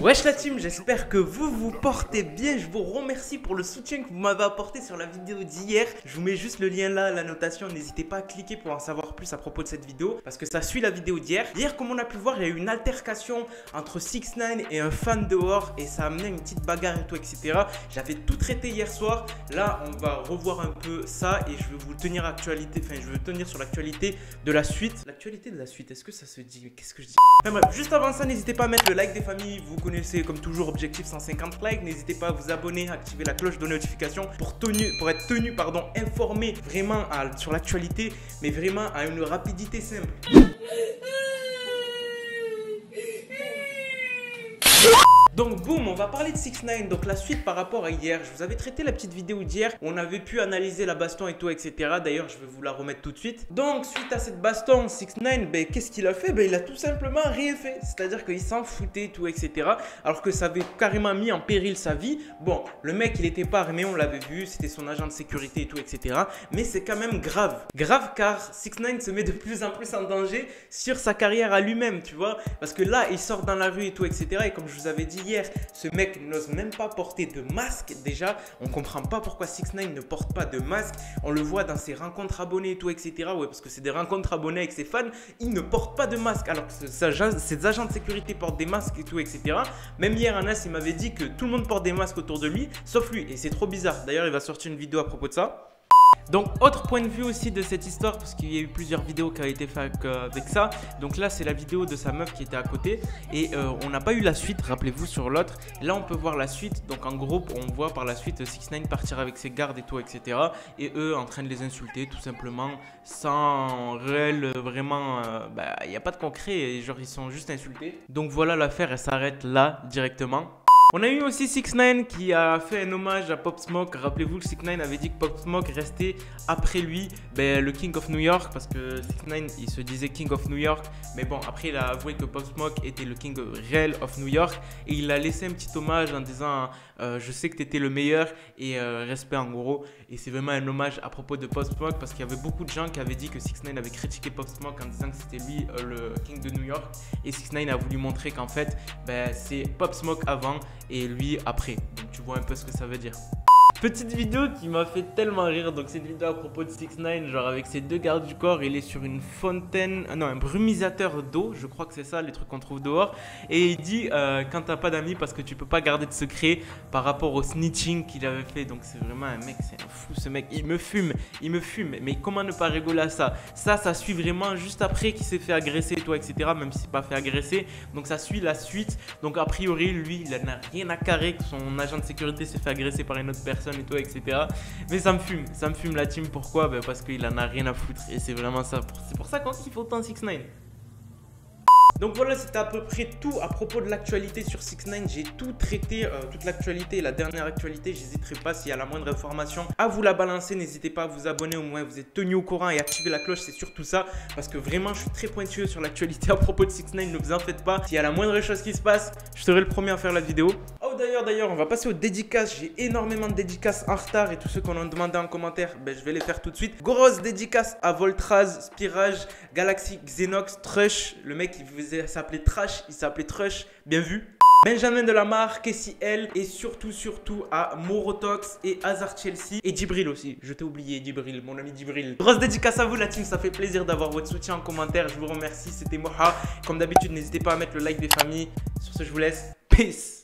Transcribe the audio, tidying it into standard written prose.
Wesh la team, j'espère que vous portez bien. Je vous remercie pour le soutien que vous m'avez apporté sur la vidéo d'hier. Je vous mets juste le lien là, la notation. N'hésitez pas à cliquer pour en savoir plus à propos de cette vidéo, parce que ça suit la vidéo d'hier. Hier, comme on a pu voir, il y a eu une altercation entre 6ix9ine et un fan dehors, et ça a amené à une petite bagarre et tout, etc. J'avais tout traité hier soir. Là, on va revoir un peu ça et je vais vous tenir actualité. Enfin, je vais tenir sur l'actualité de la suite. L'actualité de la suite, est-ce que ça se dit? Qu'est-ce que je dis? Enfin bref, juste avant ça, n'hésitez pas à mettre le like des familles. Vous connaissez comme toujours objectif 150 likes. N'hésitez pas à vous abonner, activer la cloche de notification pour être tenu informé vraiment sur l'actualité, mais vraiment à une rapidité simple. Donc boum, on va parler de 6ix9ine, donc la suite par rapport à hier. Je vous avais traité la petite vidéo d'hier où on avait pu analyser la baston et tout, etc. D'ailleurs, je vais vous la remettre tout de suite. Donc suite à cette baston, 6ix9ine, ben, qu'est-ce qu'il a fait? Ben, il a tout simplement rien fait. C'est-à-dire qu'il s'en foutait, tout, etc. Alors que ça avait carrément mis en péril sa vie. Bon, le mec, il était pas armé, on l'avait vu, c'était son agent de sécurité et tout, etc. Mais c'est quand même grave. Grave car 6ix9ine se met de plus en plus en danger sur sa carrière à lui-même, tu vois. Parce que là, il sort dans la rue et tout, etc. Et comme je vous avais dit hier, ce mec n'ose même pas porter de masque. Déjà, on comprend pas pourquoi 6ix9ine ne porte pas de masque. On le voit dans ses rencontres abonnés et tout, etc. Ouais, parce que c'est des rencontres abonnés avec ses fans. Il ne porte pas de masque alors que ses agents de sécurité portent des masques et tout, etc. Même hier, Anas, il m'avait dit que tout le monde porte des masques autour de lui, sauf lui. Et c'est trop bizarre. D'ailleurs, il va sortir une vidéo à propos de ça. Donc autre point de vue aussi de cette histoire, parce qu'il y a eu plusieurs vidéos qui ont été faites avec ça. Donc là c'est la vidéo de sa meuf qui était à côté et on n'a pas eu la suite, rappelez-vous, sur l'autre. Là on peut voir la suite, donc en gros on voit par la suite 6ix9ine partir avec ses gardes et tout, etc. Et eux en train de les insulter tout simplement, sans réel, vraiment, il n'y a pas de concret, et genre ils sont juste insultés. Donc voilà, l'affaire elle s'arrête là directement. On a eu aussi 6ix9ine qui a fait un hommage à Pop Smoke. Rappelez-vous que 6ix9ine avait dit que Pop Smoke restait après lui le King of New York, parce que 6ix9ine il se disait King of New York, mais bon après il a avoué que Pop Smoke était le King réel of New York, et il a laissé un petit hommage en disant je sais que tu étais le meilleur et respect en gros. Et c'est vraiment un hommage à propos de Pop Smoke, parce qu'il y avait beaucoup de gens qui avaient dit que 6ix9ine avait critiqué Pop Smoke en disant que c'était lui le King de New York, et 6ix9ine a voulu montrer qu'en fait c'est Pop Smoke avant et lui après. Donc tu vois un peu ce que ça veut dire. Petite vidéo qui m'a fait tellement rire. Donc c'est une vidéo à propos de 6ix9ine, genre avec ses deux gardes du corps. Il est sur une fontaine, non, un brumisateur d'eau, je crois que c'est ça les trucs qu'on trouve dehors. Et il dit quand t'as pas d'amis parce que tu peux pas garder de secret, par rapport au snitching qu'il avait fait. Donc c'est vraiment un mec, c'est un fou ce mec. Il me fume. Mais comment ne pas rigoler à ça? Ça suit vraiment juste après qu'il s'est fait agresser et tout, etc. Même si c'est pas fait agresser. Donc ça suit la suite. Donc a priori lui il n'a rien à carrer que son agent de sécurité s'est fait agresser par une autre personne et tout, etc. Mais ça me fume la team. Pourquoi? Parce qu'il en a rien à foutre, et c'est vraiment ça. C'est pour ça qu'on kiffe autant 6ix9ine. Donc voilà, c'était à peu près tout à propos de l'actualité sur 6ix9ine. J'ai tout traité, toute l'actualité, la dernière actualité. J'hésiterai pas, s'il y a la moindre information, à vous la balancer. N'hésitez pas à vous abonner, au moins vous êtes tenu au courant, et activer la cloche, c'est surtout ça. Parce que vraiment, je suis très pointueux sur l'actualité à propos de 6ix9ine, ne vous en faites pas. S'il y a la moindre chose qui se passe, je serai le premier à faire la vidéo. Oh d'ailleurs, on va passer aux dédicaces. J'ai énormément de dédicaces en retard, et tous ceux qu'on a demandé en commentaire, je vais les faire tout de suite. Grosse dédicace à Voltraz, Spirage, Galaxy, Xenox, Trush. Le mec il s'appelait Trash, il s'appelait Trush, bien vu. Benjamin Delamare, Kessie L, et surtout à Morotox et Hazard Chelsea, et Djibril aussi. Je t'ai oublié, Djibril, mon ami Djibril. Grosse dédicace à vous la team, ça fait plaisir d'avoir votre soutien en commentaire. Je vous remercie, c'était Moha. Comme d'habitude, n'hésitez pas à mettre le like des familles. Sur ce, je vous laisse. Peace.